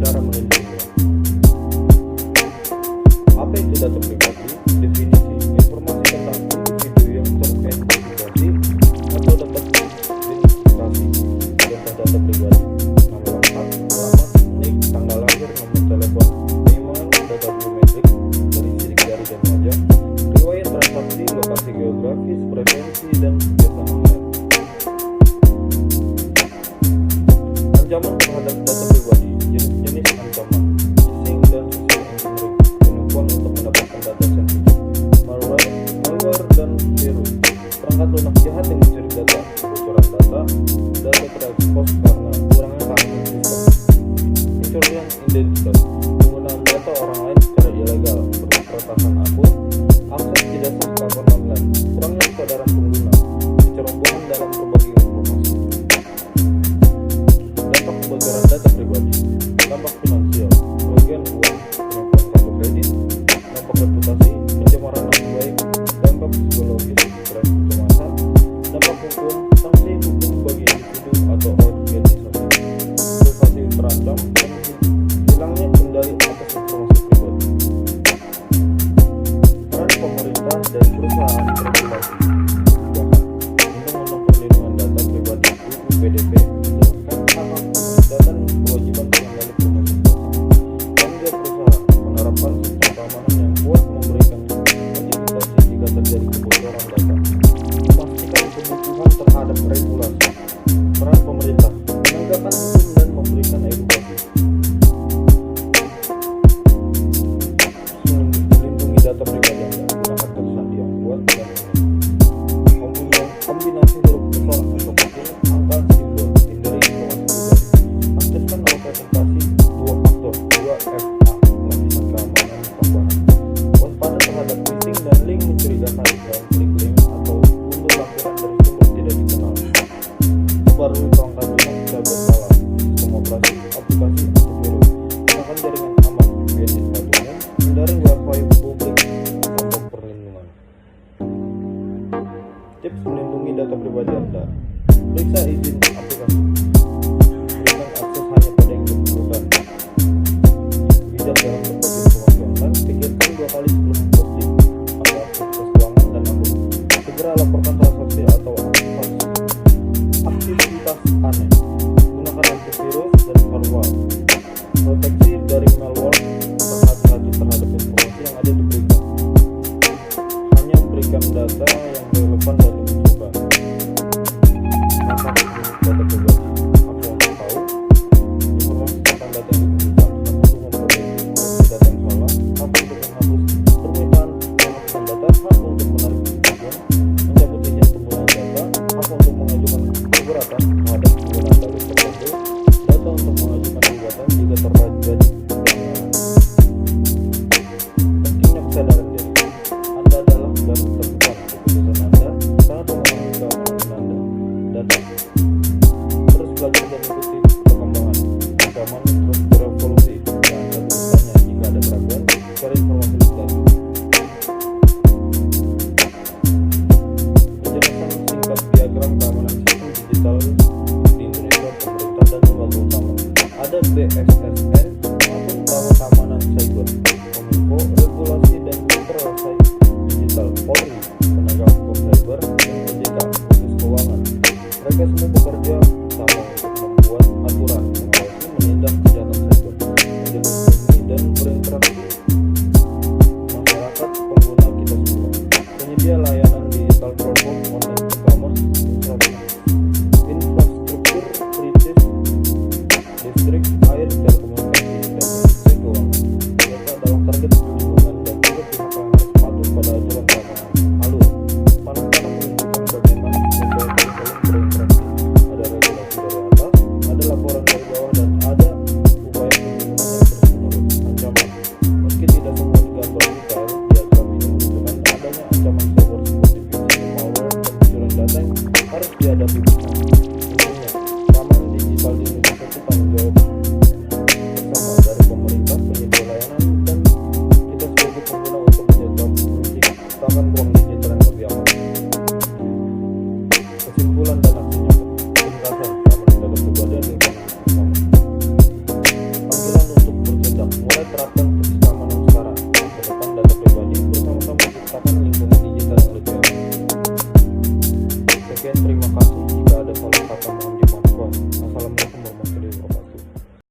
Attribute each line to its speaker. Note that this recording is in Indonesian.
Speaker 1: cara melindunginya. Apa itu data pribadi? Definisi: informasi tentang individu yang teridentifikasi atau dapat diidentifikasi. Contoh data pribadi: nama lengkap, alamat, nik, tanggal lahir, nomor telepon, email, data biometrik dari sidik jari dan wajah, riwayat transaksi, lokasi geografis, preferensi, dan kebiasaan online. Ancaman terhadap data pribadi: jenis-jenis ancaman: phishing dan social engineering, penipuan untuk mendapatkan data sensitif, malware dan virus, perangkat lunak jahat yang mencuri data, kebocoran data terekspos karena kurangnya keamanan sistem, pencurian identitas, penggunaan data orang lain secara ilegal, peretasan akun, akses tidak sah ke akun online, kurangnya kesadaran pengguna, kecerobohan dalam berbagi informasi. Dampak kebocoran data pribadi: dampak finansial, kerugian uang, penipuan kartu kredit, dampak reputasi, pencemaran nama baik, dampak psikologis, stres, kecemasan, dampak hukum, sanksi hukum bagi individu atau organisasi, privasi terancam, dan hilangnya kendali atas informasi pribadi. Peran pemerintah dan perusahaan regulasi: Undang-Undang Perlindungan Data Pribadi UU PDP menjelaskan hak dan kewajiban pengendali informasi pribadi. Tanggung jawab perusahaan: menerapkan sistem keamanan yang kuat, memberikan notifikasi jika terjadi kebocoran data, memastikan kebutuhan terhadap regulasi. Peran pemerintah: menegakkan hukum dan memberikan edukasi. Melindungi data pribadi Anda menggunakan tersandi yang kuat dan mempunyai kombinasi huruf besar atau kecil, angka, simbol, hindari informasi pribadi. Aktifkan autentikasi 2 faktor 2FA, lapisan keamanan tambahan. Waspada terhadap phishing dan link mencurigakan dan klik link atau unduh laporan dari sumber tidak dikenal. Perbarui perangkat lunak jika bersalah. Sistem operasi aplikasi antivirus. Gunakan jaringan aman VPN di tempat umum. Hindari wifi publik tanpa perlindungan. Tips melindungi data pribadi Anda: periksa izin aplikasi, berikan akses hanya pada yang diperlukan, bijak dalam berbagi informasi online, pikirkan 2 kali sebelum posting, atau akses keuangan dan akun, segera laporkan transaksi atau aktivitas aneh, gunakan antivirus dan firewall, proteksi dari malware, berhati-hati terhadap informasi yang ada diberikan, hanya berikan data yang relevan dan dibutuhkan. Maka data pribadi: apa yang tahu, informasi tentang data yang dibutuhkan, hak untuk memperbaiki data yang salah, hak untuk menghapus permintaan penghapusan data, hak untuk menarik tujuan, mencabut izin penggunaan data, hak untuk mengajukan keberatan terhadap penggunaan data tertentu, data untuk mengajukan gugatan jika terjadi pelanggaran. Pentingnya kesadaran diri: Anda adalah garda terdepan, keputusan Anda sangat mempengaruhi keamanan Anda. Data: terus belajar dan ikuti perkembangan. Ancaman terus berevolusi, dan Anda bertanya jika ada keraguan, cari informasi lebih lanjut. Penjelasan singkat diagram keamanan sistem digital di Indonesia. Pemerintah dan lembaga utama: ada BSSN, Badan Utama Keamanan Cyber, Kominfo, Regulasi dan Literasi Digital, Polri, Penegak Hukum Cyber, dan OJK, Khusus Keuangan. Mereka semua bekerja sama untuk membuat aturan, mengawasi, menindak kejahatan cyber, melindungi dan berinteraksi masyarakat pengguna kita semua. Penyedia layanan digital, platform online, e-commerce, infrastruktur kritis, listrik, air, telekomunikasi, dan industri keuangan. Mereka adalah target perlindungan dan juga pihak yang harus patuh pada aturan keamanan. Alur Panasana menunjukkan bagaimana sumber saling berinteraksi. Ada regulasi dari atas, ada laporan dari bawah, dan ada